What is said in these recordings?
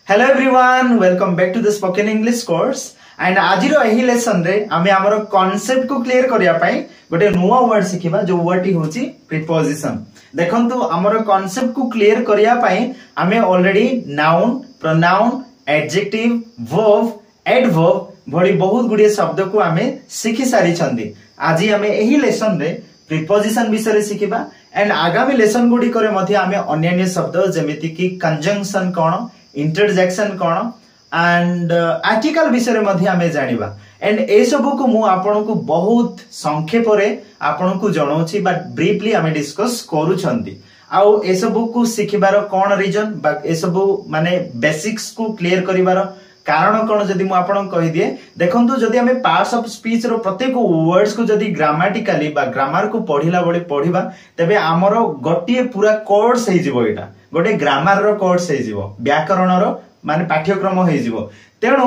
Hello everyone, welcome back to the spoken English course. And आज रो एही lesson रे आमे हमरो कांसेप्ट को क्लियर करिया पई गोटे नुवा वर्ड सिखिबा जो वर्ड टी होची प्रीपोजिशन। देखंतु हमरो कांसेप्ट को क्लियर करिया पई आमे already noun, pronoun, adjective, verb, adverb भली बहुत गुडी शब्द को आमे सिखि सारी छंदी। आज आमे एही लेसन रे प्रीपोजिशन विषय रे सिखिबा एंड आगामी लेसन गुडी करे मध्ये आमे अन्य शब्द जेमिति कि conjunction cone, interjection cone and article विषय मध्ये आमे जानिबा। एंड ए सब को मु आपन को बहुत संक्षेप रे आपन को जणाउछि बट ब्रीफली आमे डिस्कस करू छंती। आउ ए सब को सिखिबार कोन रीजन बा ए सब माने बेसिक्स को क्लियर करिवार कारण कोन जदी मु आपन कहि दिए। देखंतु जदी हमें पार्ट्स ऑफ स्पीच रो प्रत्येक वर्ड्स को जदी ग्रामेटिकली बा ग्रामर को पढिला बळे पढिबा तबे हमरो गोटिए पूरा कोर्स हे जिवो। एटा गोटे ग्रामर रो कोर्स हे जिवो, व्याकरण रो माने पाठ्यक्रम हे जिवो। तेणु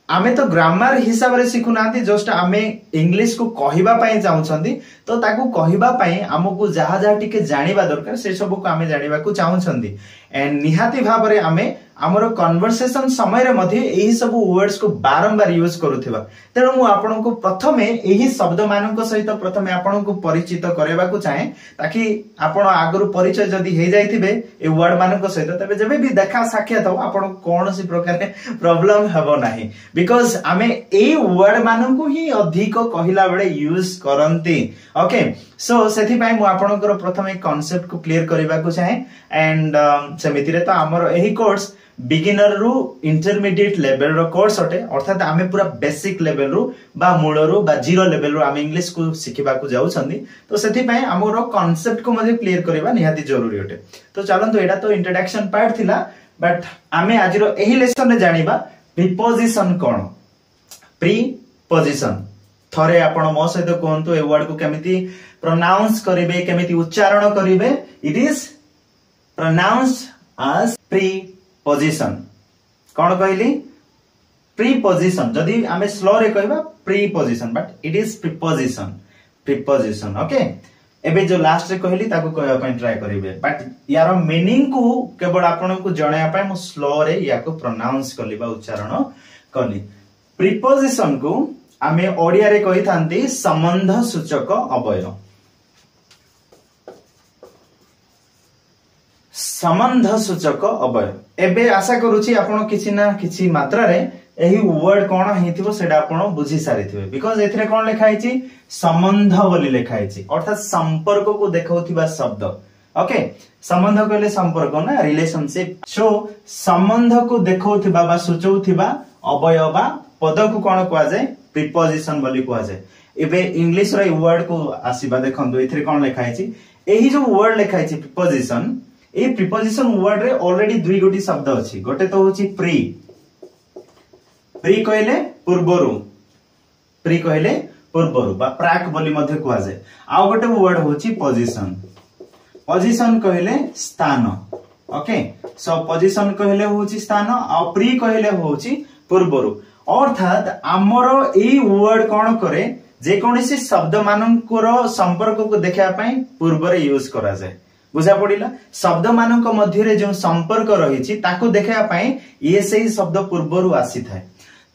आमे तो ग्रामर हिसाब रे सिखु नांती, जस्ट आमे इंग्लिश को कहिबा पई चाहउछंती। तो ताकू कहिबा पई हमकु जहा जहा टिके जानिबा दरकार से सब को आमे जानिबा को चाहउछंती। एंड निहाती भाव रे आमे हमरो कन्वर्सेशन समय रे मध्ये एही सब वर्ड्स को बारंबार यूज करूथिबा। तेणु मु आपन को प्रथमे एही शब्द मानक सहित प्रथमे आपन को परिचित करेबा को चाहे, ताकि आपन आगरु परिचय जदी हे जाइथिबे ए वर्ड मानक सहित तबे जेबे भी देखा साक्षात हो आपन कोनोसी प्रकार रे प्रॉब्लम हेबो नाही। बिकॉज़ आमे ए वर्ड मानक ही अधिक कहिला बेले यूज करंती। ओके, सो सेथि पई मु आपन को प्रथमे कांसेप्ट को क्लियर करिबा को चाहे। एंड सेमिति रे तो हमरो एही कोर्स बिगिनर रु इंटरमीडिएट लेवल रो कोर्स अटे, अर्थात आमे पूरा बेसिक लेवल रु बा मूल रु बा जीरो लेवल रु आमे इंग्लिश को सिखिबा को जाउ छंदी। तो सेथि पई हमरो कांसेप्ट को मध्ये क्लियर करिबा निहाती जरूरी अटे। तो चलंतु एटा तो इंट्रोडक्शन पार्ट थिला, बट आमे आज रो एही लेसन रे जानिबा प्रीपोजिशन कोन। प्रीपोजिशन थरे आपण मो सहित कोंतु ए वर्ड को केमिति प्रोनाउंस करिवे, केमिति उच्चारण करिवे। It is pronounced as preposition. कोन कहली? प्रीपोजिशन। जदी आमे स्लो रे कहबा preposition, but it is preposition. Preposition. Okay, एबे जो लास्ट रे कहली ताको कहबा पई ट्राई करिवे, बट यार मीनिंग को केवल आपण को जणाया पई मु स्लो रे या को प्रोनाउंस करली बा उच्चारण करली। प्रीपोजिशन को आमे ओडिया रे कहि थांती संबंध सूचक अवयव। संबंध सूचक अवयव। एबे आशा करूची आपण किछि ना किछि मात्रा रे एही वर्ड कोन हेतिबो सेडा आपण बुझी सारिथिबे। बिकॉज़ एथिरे कोन लिखा हिची? संबंध बोली लिखा हिची, अर्थात संपर्क को देखौथिबा शब्द। ओके, संबंध कहले संपर्क ना, रिलेशनशिप। सो संबंध को देखौथिबा बा सूचौथिबा अवयव बा पद को कोन कहवा जाय? प्रीपोजिशन बोली कहवा जाय। एबे इंग्लिश रे वर्ड को आसीबा देखंतु एथिरे कोन लिखा हिची? एही जो वर्ड लिखा हिची प्रीपोजिशन, ए प्रीपोजिशन वर्ड रे ऑलरेडी दुई गोटी शब्द अछि। गोटे तो होची प्री। प्री कहले पूर्वरु, प्री कहले पूर्वरु बा प्राक बोली मध्ये कहवा जाय। आ गोटे वर्ड होची पोजीशन। पोजीशन कहले स्थान। ओके, सो पोजीशन कहले होची स्थान, आ प्री कहले होची पूर्वरु। अर्थात हमरो ए वर्ड कोन करे? जे कोनसी शब्द मानकर संपर्क को देखा पई पूर्व रे यूज करा जाय। बुझा पड़िला? शब्द मानक मध्य रे जो संपर्क रहिछि ताको देखा पई ये सही शब्द पूर्वरु आसी थाए।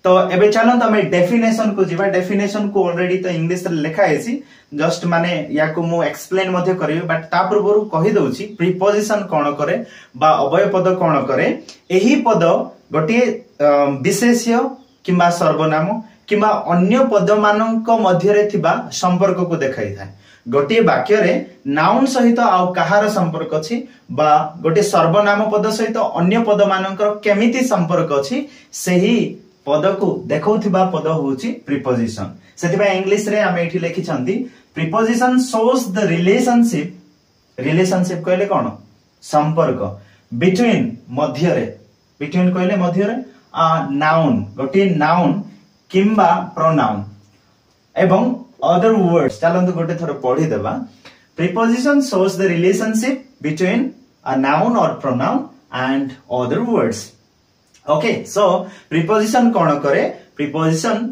तो एबे चलंत हमें डेफिनेशन को जीवा। डेफिनेशन को ऑलरेडी तो इंग्लिश रे लिखा हेछि, जस्ट माने या को मु एक्सप्लेन मध्ये करिवे, बट ता पूर्वरु कहि दउछि प्रीपोजिशन कोन करे बा अवयव पद कोन करे। एही पद गोटे विशेष्य किंबा सर्वनाम किंबा अन्य पद मानक मध्य रे थिबा संपर्क को देखाई थाए। गोटे वाक्य रे नाउन सहित आ कहार संपर्क अछि बा गोटे सर्वनाम पद सहित अन्य पद मानकर केमिति संपर्क अछि सेही पद को देखौथिबा पद होछि प्रीपोजिशन। सेतिबा इंग्लिश रे हम एठी लिखि छंती preposition shows the relationship. Relationship कहले कोन? संपर्क बिटवीन मध्य रे। बिटवीन कहले मध्य रे नाउन, गोटे नाउन किंबा प्रोनाउन एवं other words। चलंतु गोटे थरो पढी देबा। Preposition shows the relationship between a noun or pronoun and other words। Okay, so preposition कोन करे? Preposition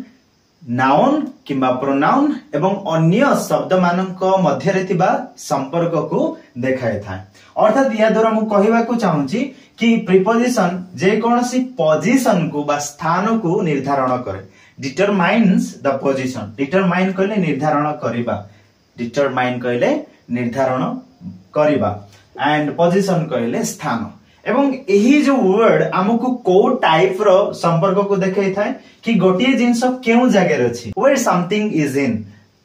नाउन किंबा प्रोनाउन एवं अन्य शब्द मानक मध्य रे थिबा संपर्क को देखाई था। अर्थात या द्वारा मु कहवा को चाहूची कि प्रीपोजिशन जे कोनसी पोजीशन को बा स्थान को निर्धारण करे। डिटरमाइन्स द पोजीशन, डिटरमाइन कहले निर्धारण करिबा, डिटरमाइन कहले निर्धारण करिबा एंड पोजीशन कहले स्थान। एवं यही जो वर्ड हमको को टाइप रो संपर्क को देखाई थाए कि गोटे जिंस केउ जगह अछि, वेयर समथिंग इज इन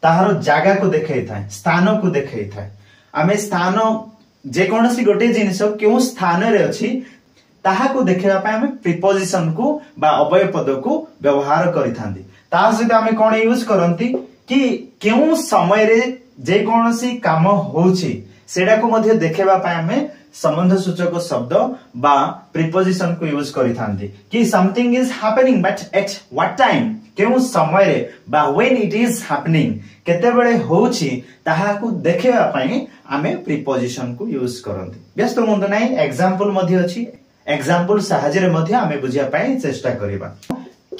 ताहार जगह को देखाई थाए, स्थान को देखाई थाए। आमे स्थान जे कोनसी गोटे जिंस केउ स्थान रे अछि ताहा को देखैबा पय हमें प्रीपोजिशन को बा अवयव पद को व्यवहार करिथांदी। ता सहित हमें कोन यूज करंती कि केउ समय रे जे कोनसी काम होउची सेडा को मध्ये देखैबा पय हमें संबंध सूचक शब्द बा प्रीपोजिशन को यूज करिथांदी कि something is happening but at what time, केउ समय रे बा व्हेन इट इज हैपनिंग केते बेले होउची ताहा को देखैबा पय हमें प्रीपोजिशन को यूज करंती। व्यस्त मुंद नै एग्जांपल मध्ये अछि, एग्जांपल सहायरे रे मध्ये हमें बुझिया पय चेष्टा करिबा।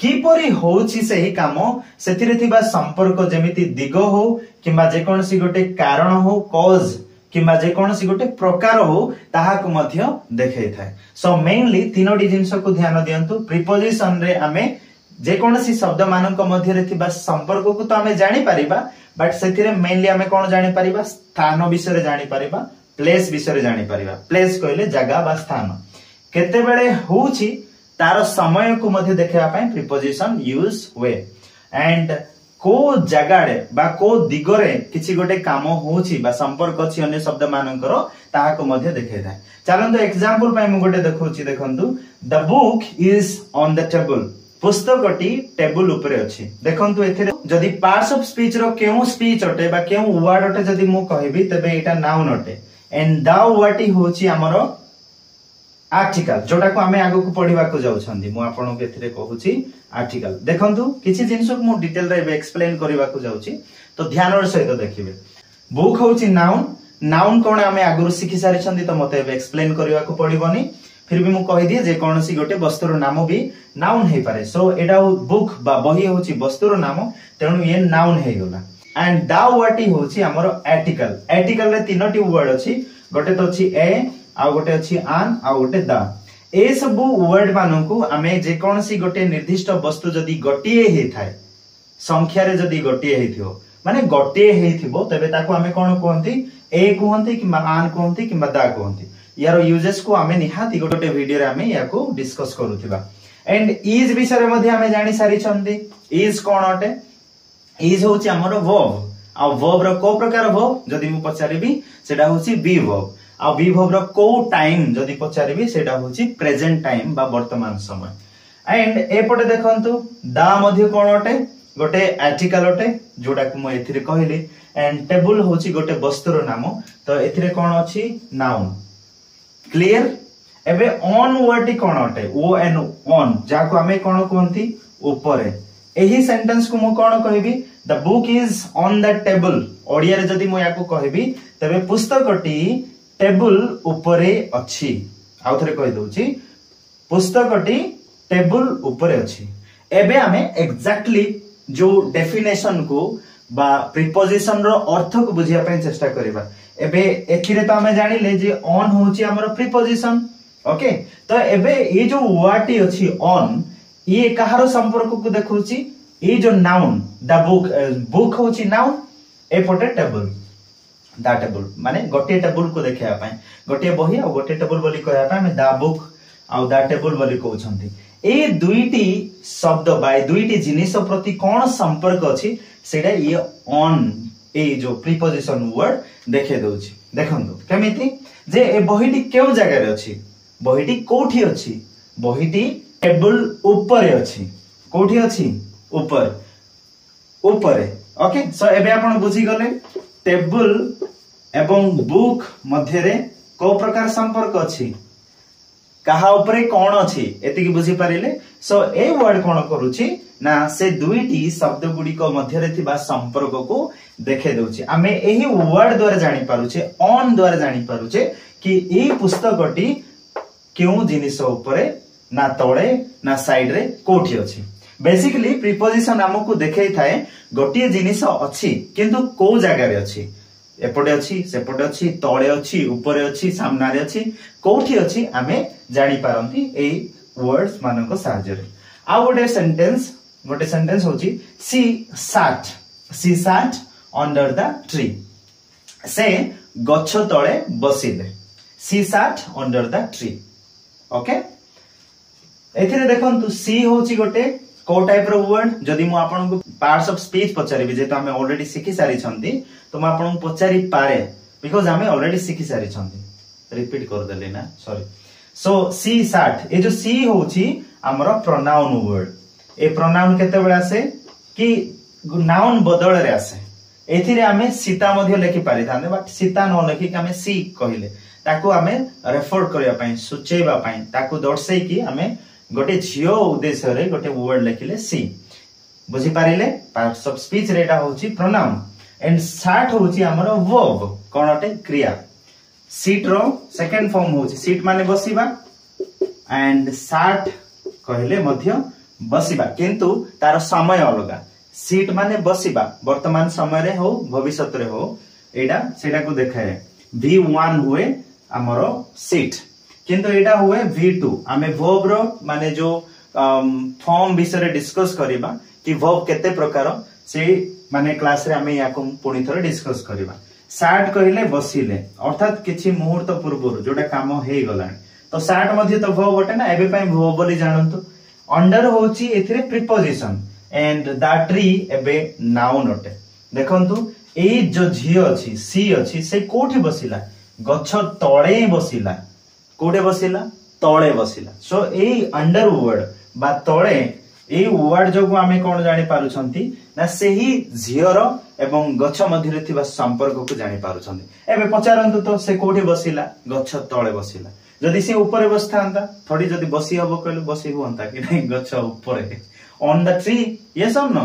किपरि होउची सही काम सेथिरे थिबा संपर्क जेमिति दिग हो किबा जे कोनसी गोटे कारण हो, कॉज किबा जे कोनसी गोटे प्रकार हो ताहा को मध्ये देखाई थाए। सो मेनली तीनोटी जिंस को ध्यान दियंतु। प्रीपोजिशन रे हमें जे कोनसी शब्द मानक मध्ये रे थिबा संपर्क को तो हमें जानि परिबा, बट सेथिरे मेनली हमें कोन जानि परिबा, स्थान विषय रे जानि परिबा, प्लेस विषय रे जानि परिबा। प्लेस कहले जगह बा स्थान, केते बेले होउची तार समय को मध्ये देखैबा पय प्रीपोजिशन यूज हुए एंड को जगाडे बा को दिगरे किछि गोटे काम होउची बा संपर्क अछि अन्य शब्द मानकर ताहा को मध्ये देखै थाए। चलंतु एग्जांपल पय मु गोटे देखौची, देखंतु the book is on the table, पुस्तकटी टेबल ऊपर अछि। देखंतु एथिरे जदी पार्ट्स ऑफ स्पीच रो केउ स्पीच अटे बा केउ वर्ड अटे जदी मु कहबी तबे एटा नाउन अटे एंड द वर्ड होउची हमरो आर्टिकल, जोटा को हमें आगो को पढ़िबा को जाउ छंदी। मु आपन के एथिरे कहूची आर्टिकल। देखंतु किछि जिंस को मु डिटेल रे एक्सप्लेन करिबा को जाउची तो ध्यान र सहित देखिबे। बुक होउची नाउन, नाउन कोन हमें आगु सिखि सारि छंदी तो मते एक्सप्लेन करिबा को पड़िबनी। फिर भी मु कहि दिए जे कोनसी गोटे वस्तुर नाम भी नाउन हे पारे। सो एडा बुक बा बही होउची वस्तुर नाम, तेनु ये नाउन हे गला। एंड द वर्ड होउची हमरो आर्टिकल। आर्टिकल रे तीनोटी वर्ड अछि, गोटे तो अछि ए आ गोटे अछि आन आ गोटे द। ए सब वर्ड मानकु हमें जे कोनसी गोटे निर्दिष्ट वस्तु जदी गोटिए हे थाए, संख्या रे जदी गोटिए हेथियो माने गोटिए हेथिबो तबे ताको हमें कोन कहंती, ए कहंती कि आन कहंती कि द कहंती। यार यूजेस को हमें निहाती गोटे वीडियो रे हमें याको डिस्कस करूथिबा। एंड इज विषय रे मध्ये हमें जानि सारि छंदी। इज कोन अटे, इज होउची हमरो वर्ब आ वर्ब रो को प्रकार वर्ब जदी मु पचारिबी सेडा होउची बी वर्ब आ बी वर्ब रो को टाइम जदी पचारिबी सेडा होउची प्रेजेंट टाइम बा वर्तमान समय। एंड एपटे देखंतु द मध्ये कोन अटे, गोटे आर्टिकल अटे जोडा को मु एथिरे कहली। एंड टेबल होउची गोटे वस्तुर नाम, तो एथिरे कोन अछि नाउन। क्लियर। एबे ऑन वर्ड कोन अटे, ओ एन ऑन जाको हमें कोन कहंती ऊपरे। एही सेंटेंस को मु कोन कहबी, the book is on the table. Odia रे जदी मु याको कहबी तबे पुस्तकटी टेबल ऊपरे अछि। आउ थरे कहि दउची पुस्तकटी टेबल ऊपरे अछि। एबे हमें एग्जैक्टली जो डेफिनेशन को बा प्रीपोजिशन रो अर्थ को बुझिया पे चेष्टा करिबा। एबे एथिरे तो हमें जानिले जे ऑन होउची हमर प्रीपोजिशन। ओके, तो एबे ये जो वर्ड अछि ऑन, ये कहारो संपर्क को देखौची, ये जो नाउन द बुक, बुक होउची नाउन, ए पटे टेबल द टेबल माने गोटे टेबल को देखिया पाए, गोटे बही आ गोटे टेबल बोली कहया पाए हम द बुक आ द टेबल बोली कहउछंती। ए दुईटी शब्द बाय दुईटी जिनिस प्रति कोन संपर्क अछि सेडा ये ऑन ए जो प्रीपोजिशन वर्ड देखे दउची। देखंतु केमिति जे ए बहीटी केउ जगह रे अछि, बहीटी कोठी अछि, बहीटी टेबल ऊपर अछि। कोठी अछि ऊपर, ऊपर। ओके, सो एबे आपण बुझी गले टेबल एवं बुक मध्य रे को प्रकार संपर्क अछि, कहा ऊपर कोन अछि एतिकी बुझी पारिले। सो ए वर्ड कोन करूची ना से दुईटी शब्द गुडी को मध्य रे थिबा संपर्क को देखे दउची। हमें एही वर्ड द्वारा जानि पारुचे, ऑन द्वारा जानि पारुचे कि ए पुस्तकटी केउ जिनिस ऊपर ना तळे ना साइड रे कोठी अछि। बेसिकली प्रीपोजिशन हमकु देखै थाए गोटिए जिनिस अछि किंतु को जगह रे अछि, एपटे अच्छी सेपटे अच्छी तले अच्छी ऊपर अच्छी सामने अच्छी कोठी अच्छी आमे जानी पारंती ए वर्ड्स मानक साहाय्य रे। आ गोटे सेंटेंस होची she sat under the tree. से गछ तळे बसिले। She sat under the tree. Okay एथिरे देखंतु सी होची गोटे को टाइप रो वर्ड। जदि मु आपन को पार्ट्स ऑफ स्पीच पचारिबी जेतो हमें ऑलरेडी सिखि सारी छंती तो मु आपन को पचारि पारे बिकॉज़ हमें ऑलरेडी सिखि सारी छंती। रिपीट कर देले ना सॉरी। सो सी sat ए जो सी होची हमरो प्रोनाउन वर्ड। ए प्रोनाउन केते बेला आसे कि नाउन बदल रे आसे। एथिरे हमें सीता मध्ये लेखि पारि थाने बट सीता न लेखि कि हमें सी कहिले ताको हमें रेफर करिया पई सुचेबा पई ताको दर्शै कि हमें गोटे झियो उद्देश्य रे गोटे वर्ड लिखिले सी। बुझी पारिले पार्ट्स ऑफ स्पीच रेटा होची प्रोनाउन एंड sat होची हमरो वर्ब कोनटे क्रिया। सीट रो सेकंड फॉर्म होची सीट माने बसिबा एंड sat कहले मध्य बसिबा किंतु तार समय अलगा। सीट माने बसिबा वर्तमान समय रे हो भविष्य रे हो एडा सेटा को देखाए V1 हुए हमरो सीट किंतु एडा हुए V2। आमे वर्ब रो माने जो फॉर्म विषय रे डिस्कस करिबा कि वर्ब केते प्रकार से माने क्लास रे आमे याको पुनी थरे डिस्कस करिबा। sat कहले बसिले अर्थात किछि मुहूर्त पूर्व जोटा काम हे गला तो sat मध्ये तो वर्ब बटे ना एबे पई वर्ब बोली जानंतु। अंडर होची एथिरे प्रीपोजिशन एंड द ट्री एबे नाउन अटे। देखंतु ए जो झियो अछि सी अछि से कोठी बसिला गछ तळे बसिला। कोठे बसिला तळे बसिला। सो ए अंडर वर्ड बा तळे ए वर्ड जो आमे कोन जानि पारु छंती ना सेही झियर एवं गछ मध्ये थिबा संपर्क को जानि पारु छंती। एबे पचारंतु तो से कोठी बसिला गछ तळे बसिला। जदि से ऊपर बसथांता थोड़ी जदि बसी हबो कहले बसी होंता कि नहीं गछ ऊपर ऑन द ट्री यस और नो।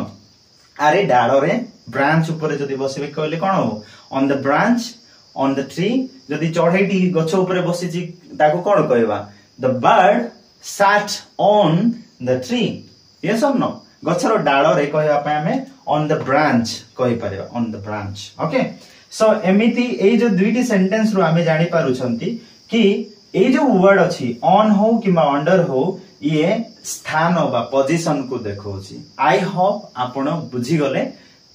अरे डालो रे ब्रांच ऊपर जदि बसिबे कहले कोन हो on the branch on the tree. जदि चढ़ैटी गछ ऊपर बसिची ताको कोन कहबा the bird sat on the tree yes और नो। गछरो डालो रे कहबा पय हमें ऑन द ब्रांच कहि पारे on the branch. Okay so एमिति ए जो दुईटी सेंटेंस रो हमें जानि पारु छंती कि ए जो वर्ड अछि ऑन हो किबा अंडर हो ये स्थान बा पोजीशन को देखौछि। आई होप आपण बुझी गले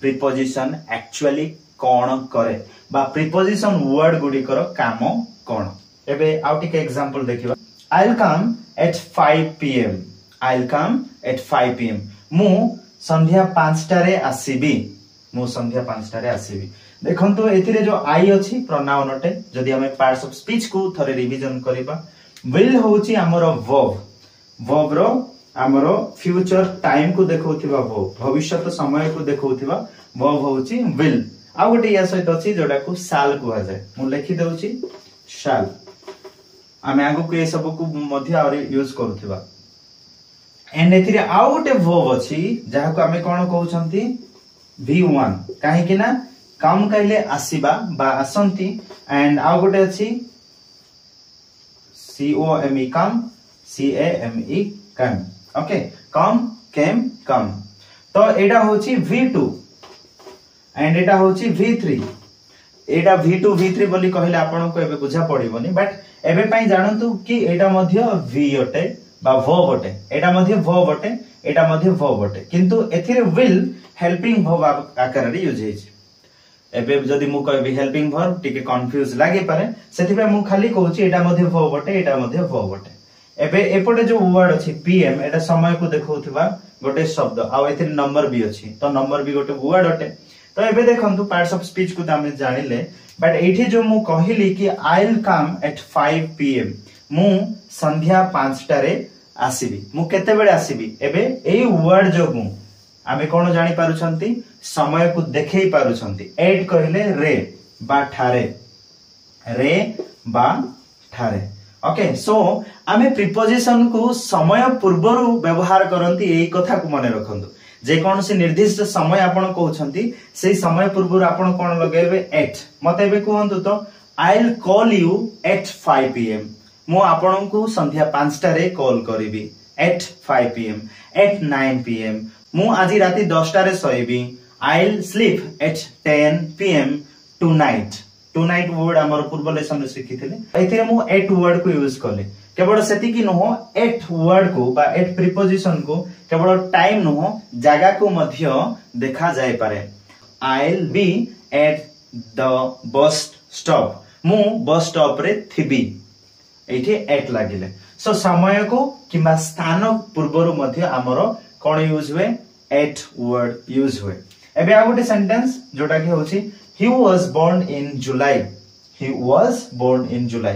प्रीपोजिशन एक्चुअली कोन करे बा प्रीपोजिशन वर्ड गुडी करो काम कोन। एबे आउट के एग्जांपल देखिबा। I will come at 5 pm। I will come at 5 pm मु संध्या 5 टारे आसीबी। मु संध्या 5 टारे आसीबी। देखंतु एथिरे जो आई अछि प्रोनाउन अटे। जदि हमें पार्ट्स ऑफ स्पीच को थरे रिवीजन करिबा विल होछि हमरो वर्ब। वर्ब रो हमरो फ्यूचर टाइम को देखौथिबा वर्ब भविष्यत समय को देखौथिबा वर्ब होछि विल। आ गोटे या सहित अछि जोडा को शाल कुहा जाय। मु लिखि देउछि शाल। आमे आगु को ए सब को मध्य और यूज करूथिबा एंड एथिरे आ गोटे वर्ब अछि जहा को आमे कोन कहउछंती V1 काहे कि ना कम कहले आसीबा बा आसंती एंड आ गोटे अछि COME कम CAME कम। ओके कम केम कम तो एडा होची V2 एंड एडा होची V3। एडा V2 V3 बोली कहले आपन को एबे बुझा पड़िबोनी बट एबे पई जानंतु कि एडा मध्य V अटे बा वर्ब अटे। एडा मध्य वर्ब अटे एडा मध्य वर्ब अटे किंतु एथिरे विल हेल्पिंग वर्ब आकार रे यूज हेछि। एबे जदि मु कहबी हेल्पिंग वर्ब टिके कंफ्यूज लागे पारे सेति पे मु खाली कहूची एडा मध्य वर्ब अटे एडा मध्य वर्ब अटे। एबे एपटे जो वर्ड अछि PM एटा समय को देखौथिबा गोटे शब्द आ एथिरे नंबर भी अछि तो नंबर भी गोटे वर्ड अटे। तो एबे देखंतु पार्ट्स ऑफ स्पीच को हम जानिले बट एठी जो मु कहिली कि I will come at 5 PM मु संध्या 5 टारे आसीबी। मु केते बेले आसीबी एबे एई वर्ड जो मु आमे कोन जानि पारु छंती समय को देखै पारु छंती। एट कहले रे बा ठारे। ओके सो आमे प्रीपोजिशन को समय पूर्वरु व्यवहार करंती एई कथा को मने रखंतु। जे कोन से निर्दिष्ट समय आपण कहउछंती सेई समय पूर्वरु आपण कोन लगेबे एट। मते एबे कहंतु तो I will call you at 5 PM मु आपण को संध्या 5 टारे कॉल करिवि एट 5 PM एट 9 PM मु आजि राती 10 टारे सोइबी। I will sleep at 10 PM tonight tonight word आमर पूर्व लेसन रे शिखिथिले एथिरे मु एट वर्ड को यूज करले केवल सेति की नुह एट वर्ड को बा एट प्रीपोजिशन को केवल टाइम नुह जगह को मध्य देखा जाय पारे I will be at the bus stop मु बस स्टॉप रे थिबी एठी एट लागिले सो समय को किबा स्थान पूर्वरु मध्य आमर कोन यूज हुए एट वर्ड यूज हुए एबे आ गोटे सेंटेंस जोटा कि होची he was born in July he was born in July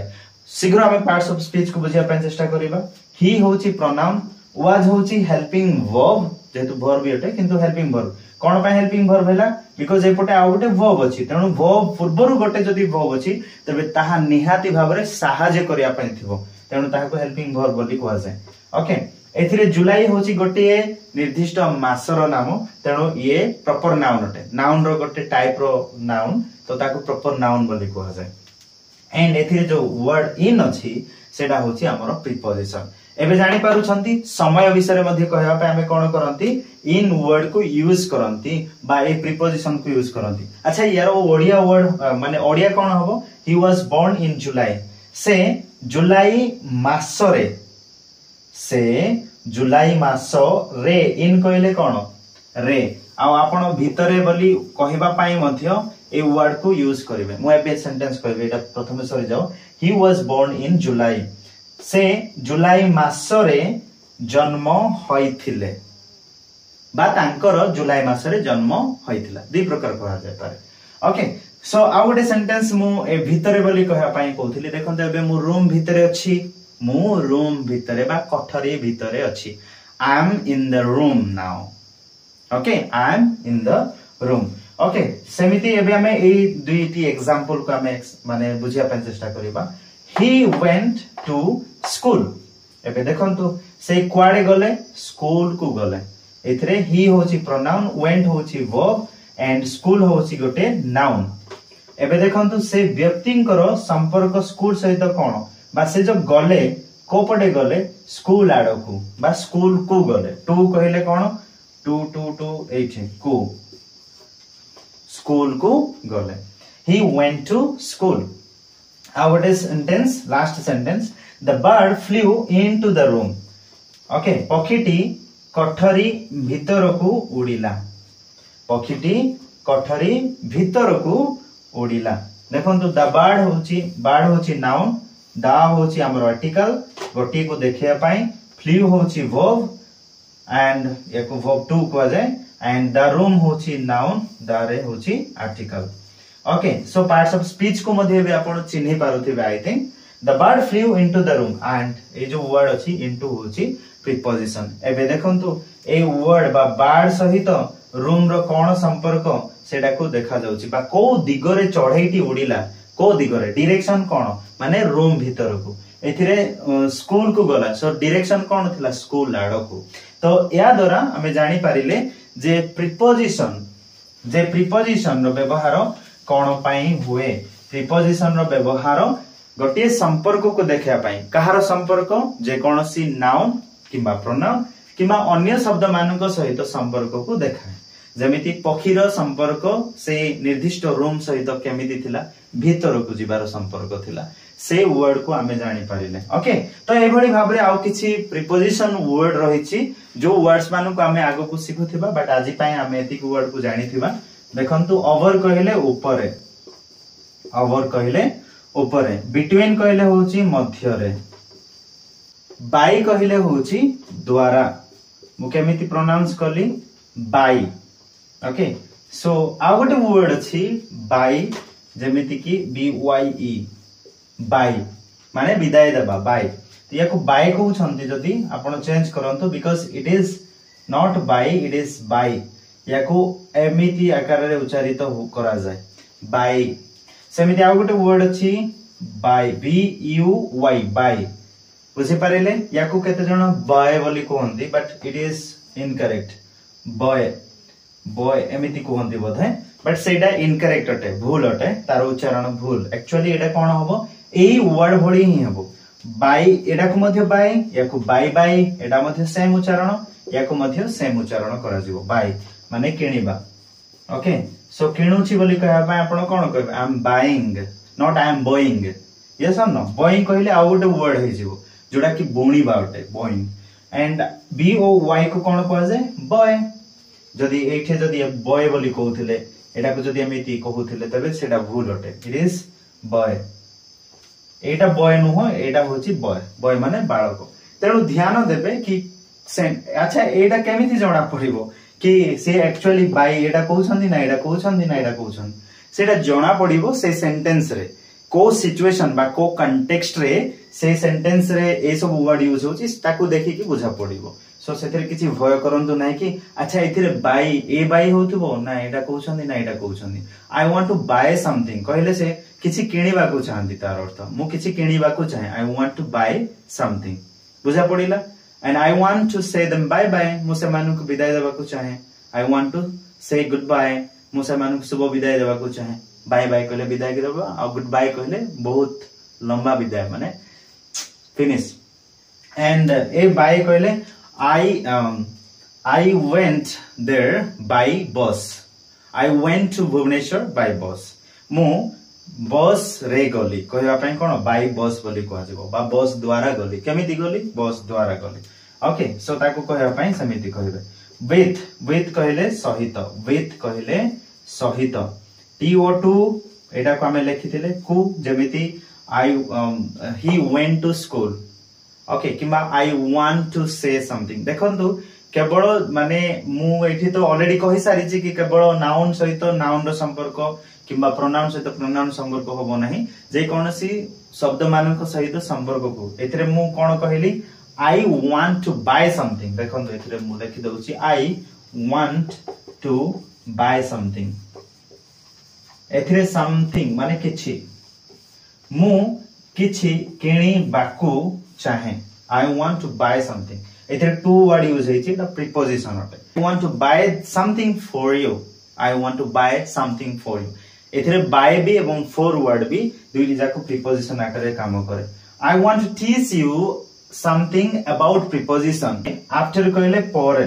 शीघ्र हमें पार्ट्स ऑफ स्पीच को बुझिया पय चेष्टा करिबा he होची प्रोनाउन was होची हेल्पिंग वर्ब जेतु वर्ब बिटे किंतु हेल्पिंग वर्ब कोन पय हेल्पिंग वर्ब हैला बिकॉज़ एपटे आ गोटे वर्ब अछि तेनु वर्ब पूर्वरु गोटे जदी वर्ब अछि तबे ताहा निहाती भाबरे सहाय्य करिया पय थिबो तेनु ताहा को हेल्पिंग वर्ब बोली कहवा जाय ओके एथिरे जुलाई होची गोटे निर्दिष्ट मासर नाम तेणु ये प्रॉपर नाउन अटे नाउन रो गोटे टाइप रो नाउन तो ताको प्रॉपर नाउन बोली कहवा जाय एंड एथिरे जो वर्ड इन अछि सेडा होची हमरो प्रीपोजिशन एबे जानि पारु छंती समय विषय मध्ये कहबा पे हमें कोन करंती इन वर्ड को यूज करंती बा ए प्रीपोजिशन को यूज करंती अच्छा यार ओडिया वर्ड माने ओडिया कोन हबो ही वाज बोर्न इन जुलाई से जुलाई मासरे से जुलाई मास रे इन कहले कोन रे आ आपण भितरे बोली कहबा पाई मध्य ए वर्ड को यूज करिवे मु एबे सेंटेंस कहबे एटा प्रथमे सरी जाओ ही वाज बोर्न इन जुलाई से जुलाई मास रे जन्म होइथिले बा तांकर जुलाई मास रे जन्म होइथिला दुई प्रकार कहा जाय पारे ओके सो आ गोटे सेंटेंस मु ए भितरे बोली कहबा पाई कहउथिले देखंत एबे मु रूम भितरे अछि मु रूम भितरे बा कोठरी भितरे अछि I am in the room now okay I am in the room okay सेमिति एबे हमें ए दुईटी एग्जांपल को हमें माने बुझिया पे चेष्टा करिबा ही वेंट टू स्कूल एबे देखंतु से क्वाडे गले स्कूल को गले एथरे ही होची प्रोनाउन वेंट होची वर्ब एंड स्कूल होची गोटे नाउन एबे देखंतु से व्यक्तिंकर संपर्क स्कूल सहित कोन बा से जो गले कोपटे गले स्कूल आडकू बा स्कूल को गले टू कहले कोन टू टू टू एठी को स्कूल को गले he went to school what is sentence last sentence the bird flew into the room okay पक्षीटी कोठरी भीतर को उड़िला पक्षीटी कोठरी भीतर को उड़िला देखंतु द बर्ड होची नाउन दा होची हमर आर्टिकल गोटी को देखिया पाई फ्लू होची वर्ब एंड एको वर्ब टू को जाय एंड द रूम होची नाउन द रे होची article okay so parts of speech को मध्ये भी आपण चिन्हि पारुथिबे I think the bird flew into the room and ए जो वर्ड अछि इनटू होची प्रीपोजिशन एबे देखंतु ए वर्ड बा बर्ड सहित रूम रो कोन संपर्क सेडा को देखा जाउची बा को दिगरे चढ़ैटी उडिला को दिगरे डायरेक्शन कोन माने रूम भीतर को एथिरे स्कूल को गला सो डायरेक्शन कोन थिला स्कूल आडको तो या द्वारा हमें जानि पारिले जे प्रीपोजिशन रो व्यवहार कोन पाई हुए प्रीपोजिशन रो व्यवहार गोटे संपर्क को देखिया पाई कहार संपर्क जे कोनसी नाउन किबा प्रोनाउन किबा अन्य शब्द मानक सहित संपर्क को देखाए जेमिति पक्षीर संपर्क से निर्दिष्ट रूम सहित केमिति थिला भीतर को जिबार संपर्क थिला से वर्ड को हमें जानि पारिले ओके तो ए भली भाबरे आउ किछि प्रीपोजिशन वर्ड रहिछि जो वर्ड्स मानक हमें आगो को सिखुथिबा बट आजि पई हमें एतिक वर्ड को जानिथिबा देखंतु ओवर कहले ऊपरे ओवर कहले ऊपरे बिटवीन कहले होची मध्य रे बाई कहले होची द्वारा मु केमिति प्रोनाउंस करली बाई ओके सो आ गोटे वर्ड अछि बाई जेमिति की बी वाई ई बाई माने विदाई देबा बाई तो याको बाई को छंती जदी आपण चेंज करंतु because it is not by it is by याको एमिति आकार रे उच्चारित करा जाय बाई सेमिति आ गोटे वर्ड अछि buy B U Y buy बुझि पारेले याको केते जण बाय बोली कहंती but it is incorrect boy boy एमिति कहंती बोधे बट सेडा इनकरेक्ट अटे भूल अटे तार उच्चारण भूल एक्चुअली एडा कोन हबो एई वर्ड भली ही हबो बाई एडा को मध्य बाई याको बाई बाई एडा मध्य सेम उच्चारण याको मध्य सेम उच्चारण करा जिवो बाई माने किनिबा ओके सो किणुची बोली कहया पय आपण कोन कहबे I am buying not I am Boeing yes और नो बोइंग कहले आ गोटे वर्ड हे जिवो जोडा कि बोणी बाटे बोइंग एंड बी ओ वाई को कोन कहै जाय बॉय जदी एठे जदी बॉय बोली कहउथिले एटा को जदी एमिति कहउथिले तबे सेटा भूल अटे it is boy Etah boy नुह एटा होची बॉय बॉय माने बालक तेणु ध्यान देबे कि अच्छा एटा केमिति जणा पड़िबो कि से एक्चुअली बाय एटा कहउछन्दी ना एटा कहउछन्दी ना एटा कहउछन्दी सेटा जणा पड़िबो से सेंटेंस रे को सिचुएशन बा को कंटेक्स्ट रे से सेंटेंस रे ए सब वर्ड यूज होची ताकू देखि कि बुझा पड़िबो सो सेथरे किछि भय करंतु नै कि अच्छा एथिरे बाय ए बाय होतबो ना एटा कहउछन्दी ना एटा कहउछन्दी I want to buy something कहले से किछि किनिबा को चाहंदी तार अर्थ मु किछि किनिबा को चाहे I want to buy something बुझा पड़िला and I want to say them bye bye मु से मानु को विदाई देबा को चाहे I want to say good bye मु से मानु को शुभ विदाई देबा को चाहे बाय बाय कहले विदाई के देबा आ गुड बाय कहले बहुत लंबा विदाई माने फिनिश एंड ए बाय कहले I went there by bus I went to Bhubaneswar by bus मु बस रे गली कहया पय कोन बाय बस बोली कहआ जबो बा बस द्वारा गली केमिति गली बस द्वारा गली ओके सो ताको कहया पय समिति कहबे with कहले सहित with कहले सहित to एटा को हमें लिखिथिले कु जेमिति he went to school ओके किबा I want to say something देखंतु केवल माने मु एठी तो ऑलरेडी कहि सारी छी कि केवल नाउन सहित नाउन रो संपर्क किबा प्रोनाउन सहित प्रोनाउन संपर्क होबो नाही जे कोनसी शब्द मानक सहित संपर्क को एथरे मु कोन कहली I want to buy something देखंतु एथरे मु लिखि दउची I want to buy something एथरे समथिंग माने किछि मु किछि किणी बाकू चाहे I want to buy something एथरे टू वर्ड यूज हेछि द प्रीपोजिशन अटे I want to buy something for you I want to buy something for you एथरे बाय भी एवं फॉर वर्ड भी दुईटी जाको प्रीपोजिशन आकारे काम करे I want to teach you something about preposition after कहले पर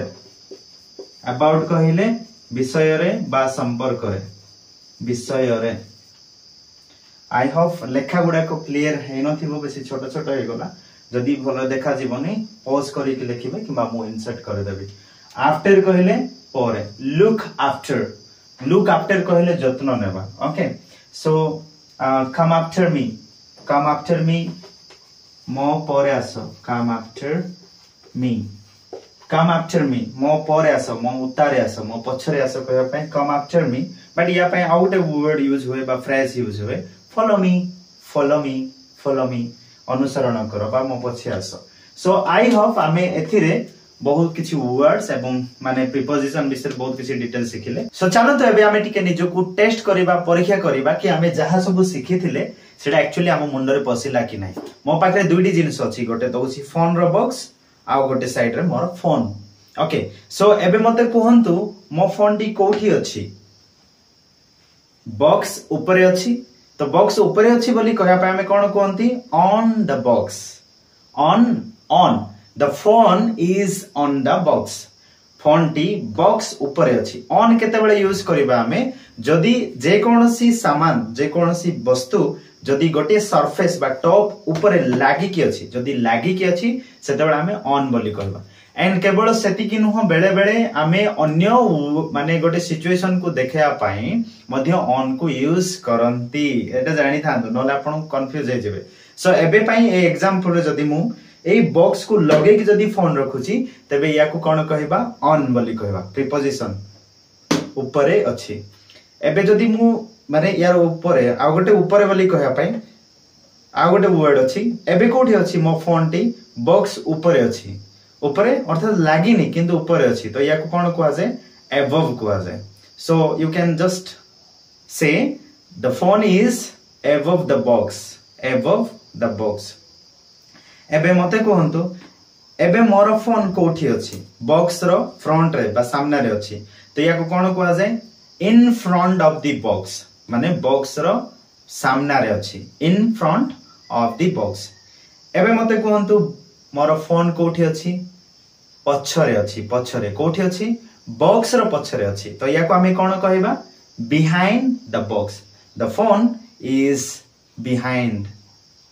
अबाउट कहले विषय रे बा संपर्क रे विषय रे आई होप लेखा गुडा को क्लियर है नथिबो बेसी छोट छोट हे गला जदी भलो देखा जीवनी पॉज करी के लिखिबे किबा मु इंसर्ट कर देबी आफ्टर कहले पर लुक आफ्टर कहले जत्न नेबा okay so come after me मो परे आसो कम आफ्टर मी मो परे आसो मो उतारे आसो मो पछरे आसो कहया पय कम आफ्टर मी बट या पय आउट ए वर्ड यूज होय बा फ्रेज यूज होय follow me अनुसरण करो बा मो पछे आसो सो आई होप आमे एथिरे बहुत किछि वर्ड्स एवं माने प्रीपोजिशन विषय बहुत किछि डिटेल सिखिले सो चलो तो एबे आमे टिके निजो को टेस्ट करबा परीक्षा करबा कि आमे जहा सब सिखिथिले सेटा एक्चुअली हम मुंड रे पसिला कि नै मो पाखरे दुईटी जिंस अछि गोटे दउछि फोन रो बॉक्स आ गोटे साइड रे मोर फोन ओके सो एबे मते कहंतु मो फोन टी कोठी अछि बॉक्स ऊपर अछि तो बॉक्स ऊपर अछि बोली कहया पे हमें कोन कोंती on the box on the phone is on the box phone टी बॉक्स ऊपर अछि ऑन केते बेले यूज करबा हमें जदी जे कोनसी सामान जे कोनसी वस्तु जदी गोटे सरफेस बा टॉप ऊपर लागि की अछि जदी लागि की अछि सेते बेले हमें ऑन बोली कहबा एंड केवल सेति कि नुह बेले बेले आमे अन्य माने गोटे सिचुएशन को देखया पाई मध्य ऑन को यूज करंती एटा जानि थांदो नले आपण कंफ्यूज हे जेबे सो एबे पाई ए एग्जांपल जदी मु ए बॉक्स को लगे कि जदी फोन रखुची तबे या को कोन कहबा ऑन बोली कहबा प्रीपोजिशन ऊपरे अछि एबे जदी मु माने यार ऊपरे आ गोटे ऊपरे बोली कहया पाई आ गोटे वर्ड अछि एबे कोठी अछि मो फोन टी बॉक्स ऊपरे अछि ऊपरे अर्थात लागिनी किंतु ऊपरे अछि तो या को कोन कहआ जाय अबव कहआ जाय so you can just say the phone is above the box एबे मते कहंतु एबे मोर फोन कोठी अछि बॉक्स रो फ्रंट रे बा सामने रे अछि तो या को कोन कहआ जाय in front of the box माने बॉक्स रो सामने रे अछि in front of the box एबे मते कहंतु मोर फोन कोठी अछि पछरे अछि पछरे कोठी अछि बॉक्स रो पछरे अछि तो या को हमें कोन कहबा behind the box. The phone is behind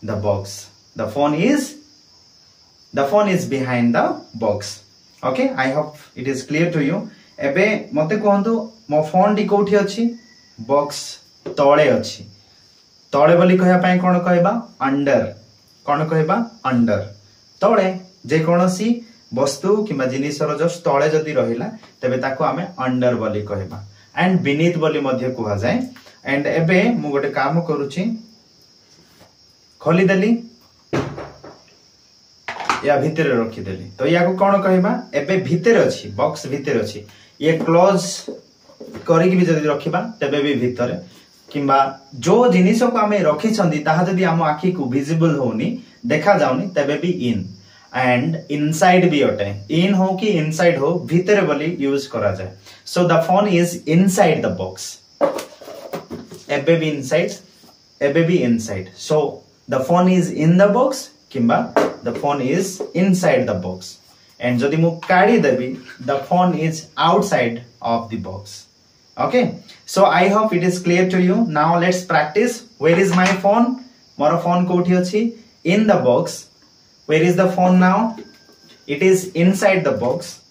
the box. The phone is behind the box. Okay, I hope it is clear to you. एबे मते कहंतु मो फोन टी कोठी अछि बॉक्स तळे अछि तळे बोली कहया पय कोन कहबा अंडर कोन कहबा अंडर तळे जे कोनसी वस्तु किबा जिनिसर जो तळे जदी रहिला तबे ताको हमें अंडर बोली कहबा एंड बीनीथ बोली मध्य कहआ जाय एंड एबे मु गोटे काम करूची खोली देली या भितर रखी देली तो या को कोन कहबा एबे भितर अछि बॉक्स भितर अछि ये क्लोज करी भी जदी रखिबा तबे भी भितर किबा जो जिनिस को हमें रखी छंदी ताहा जदी हम आखी को विजिबल होनी देखा जाउनी तबे भी इन एंड इनसाइड भी होते इन हो कि इनसाइड हो भितर बोली यूज करा जाए so the phone is inside the box एबे भी inside so the phone is in the box किबा the phone is inside the box and jodi mu kadi debi the phone is outside of the box. Okay, so I hope it is clear to you. Now let's practice. Where is my phone? Moro phone kouthi achi in the box. Where is the phone now? It is inside the box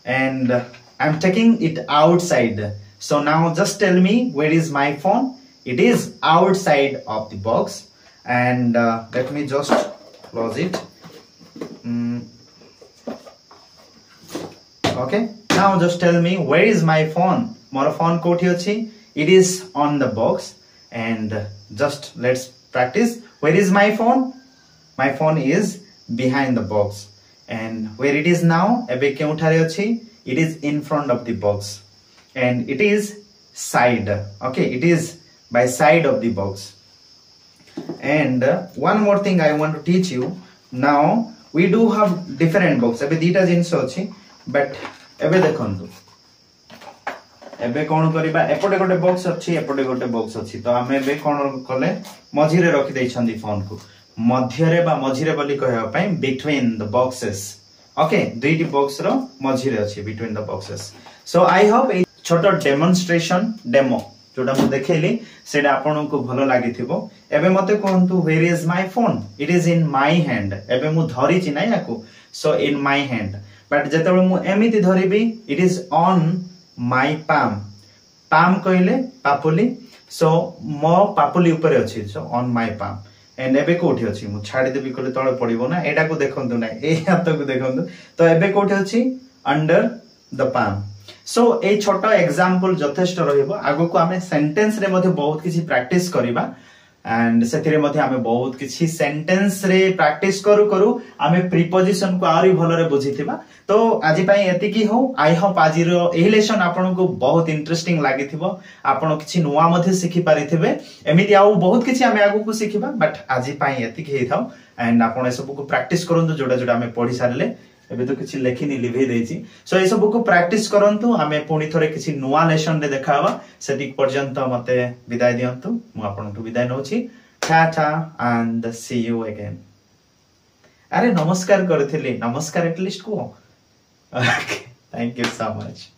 and I'm taking it outside. So now just tell me, where is my phone? It is outside of the box and let me just close it. Okay, now just tell me, where is my phone? Moro phone koti achi? It is on the box and just let's practice. Where is my phone? My phone is behind the box and where it is now? Ebe keuthare achi? It is in front of the box and it is side. Okay, it is by side of the box. And one more thing I want to teach you. Now we do have different box. Ebe dita jinso achi but एबे देखंतु एबे कोन करिबा एपटे गोटे box अछि एपटे गोटे box अछि तो हमें एबे कोन कले मझिरे रखि दै छंदी फोन को मध्यरे बा मझिरे बोली कहया पय बिटवीन द बॉक्सेस ओके दुईटी बॉक्स रो मझिरे अछि between the boxes so I hope ए छोटो डेमो जोडा मु देखेली सेडा आपन को भलो लागिथिबो एबे मते कहंतु where is my phone it is in my hand एबे मु धरि छि नै याको so in my hand but जेतबे मु एमिति धरिबी it is on my palm कहले पापुली सो मो पापुली ऊपर अछि so on my palm and एबे कोठी अछि मु छाडी देबी कहले तळे पडिबो ना एटा को देखंतु ना ए हाथ को देखंतु तो एबे कोठी अछि अंडर द पाम सो ए छोटो एग्जांपल यथेष्ट रहइबो आगो को हमें सेंटेंस रे मध्ये बहुत किछि प्रैक्टिस करिबा एंड सेथिरे मध्ये हमें बहुत किछि सेंटेंस रे प्रैक्टिस करू हमें प्रीपोजिशन को आरी भलरे बुझिथिबा तो आजि पई एति की हो आई होप आजि रो एही लेसन आपन को बहुत इंटरेस्टिंग लागिथिबो आपन किछि नुवा मध्ये सिखि पारिथिबे एमिति आउ बहुत किछि हमें आगु को सिखिबा बट आजि पई एति की हेथाउ एंड आपन ए सब को प्रैक्टिस करंतु जोडा जोडा हमें पढि सारले एबे तो किछि लेखिनी लिभे देछि सो ए सब को प्रैक्टिस करंतु हमें पुनी थोरे किछि नुवा लेसन रे देखावा सेति पर्यंत मते विदाय दियंतु मु आपन को विदाय नउछि tata and see you again अरे नमस्कार करथिली नमस्कार एटलिस्ट को Okay, thank you so much.